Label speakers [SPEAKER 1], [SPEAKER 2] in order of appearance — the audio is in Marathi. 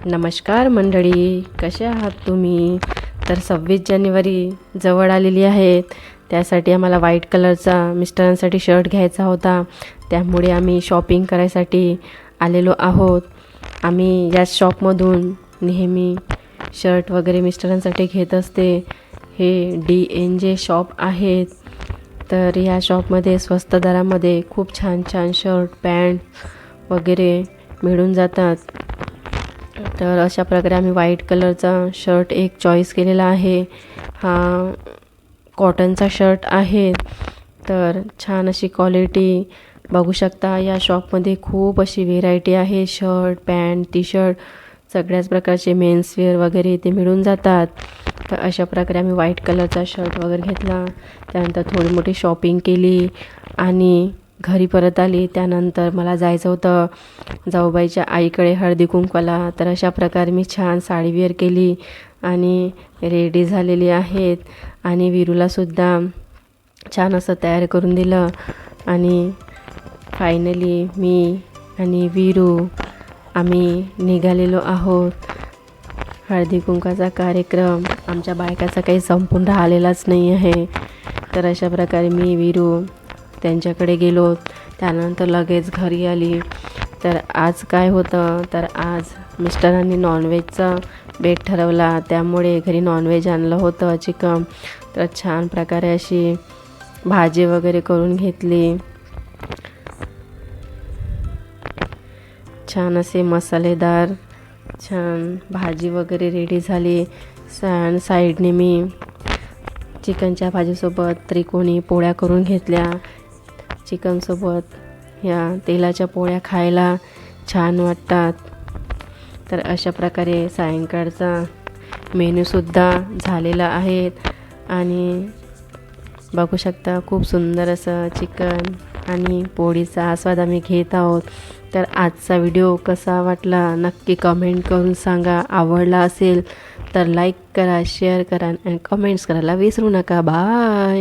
[SPEAKER 1] नमस्कार मंडळी, कसे आहात तुम्ही? तर 26 जानेवारी जवळ आलेली आहेत. त्यासाठी आम्हाला व्हाईट कलरचा मिस्टरांसाठी शर्ट घ्यायचा होता. त्यामुळे आम्ही शॉपिंग करायसाठी आलेलो आहोत. आम्ही या शॉपमधून नेहमी शर्ट वगैरे मिस्टरांसाठी घेत असते. हे DNJ शॉप आहेत. तर या शॉपमध्ये स्वस्त दरामध्ये खूप छान छान शर्ट पॅन्ट वगैरे मिळून जातात. तर अशा प्रकारे आम्ही व्हाईट कलरचा शर्ट एक चॉईस केलेला आहे. हा कॉटनचा शर्ट आहे. तर छान अशी क्वालिटी बघू शकता. या शॉपमध्ये खूप अशी व्हेरायटी आहे. शर्ट पॅन्ट टी शर्ट सगळ्याच प्रकारचे मेन्सवेअर वगैरे इथे मिळून जातात. तर अशा प्रकारे आम्ही व्हाईट कलरचा शर्ट वगैरे घेतला. त्यानंतर थोडी मोठी शॉपिंग केली आणि घरी परत आली. त्यानंतर मला जायचं होतं जाऊबाईच्या आईकडे हळदी कुंकवाला. तर अशा प्रकारे मी छान साडी वेअर केली आणि रेडी झालेली आहेत. आणि वीरूलासुद्धा छान असं तयार करून दिलं. आणि फायनली मी आणि वीरू आम्ही निघालेलो आहोत. हळदी कुंकवाचा कार्यक्रम आमच्या बायकाचा काही संपून राहिलेलाच नाही आहे. तर अशा प्रकारे मी वीरू त्यांच्याकडे गेलो. त्यानंतर लगेच घरी आली. तर आज काय होतं, तर आज मिस्टरांनी नॉनव्हेजचा बेत ठरवला. त्यामुळे घरी नॉनव्हेज आणलं होतं, चिकन. तर छान प्रकारे अशी भाजी वगैरे करून घेतली. छान असे मसालेदार छान भाजी वगैरे रेडी झाली. साईडने मी चिकनच्या भाजीसोबत त्रिकोणी पोळ्या करून घेतल्या. चिकनसोबत या तेलाच्या पोळ्या खायला छान वाटतात. तर अशा प्रकारे सायंकाळचा मेनूसुद्धा झालेला आहे. आणि बघू शकता खूप सुंदर असं चिकन आणि पोळीचा आस्वाद आम्ही घेत आहोत. तर आजचा व्हिडिओ कसा वाटला नक्की कमेंट करून सांगा. आवडला असेल तर लाईक करा, शेअर करा आणि कमेंट्स करायला विसरू नका. बाय.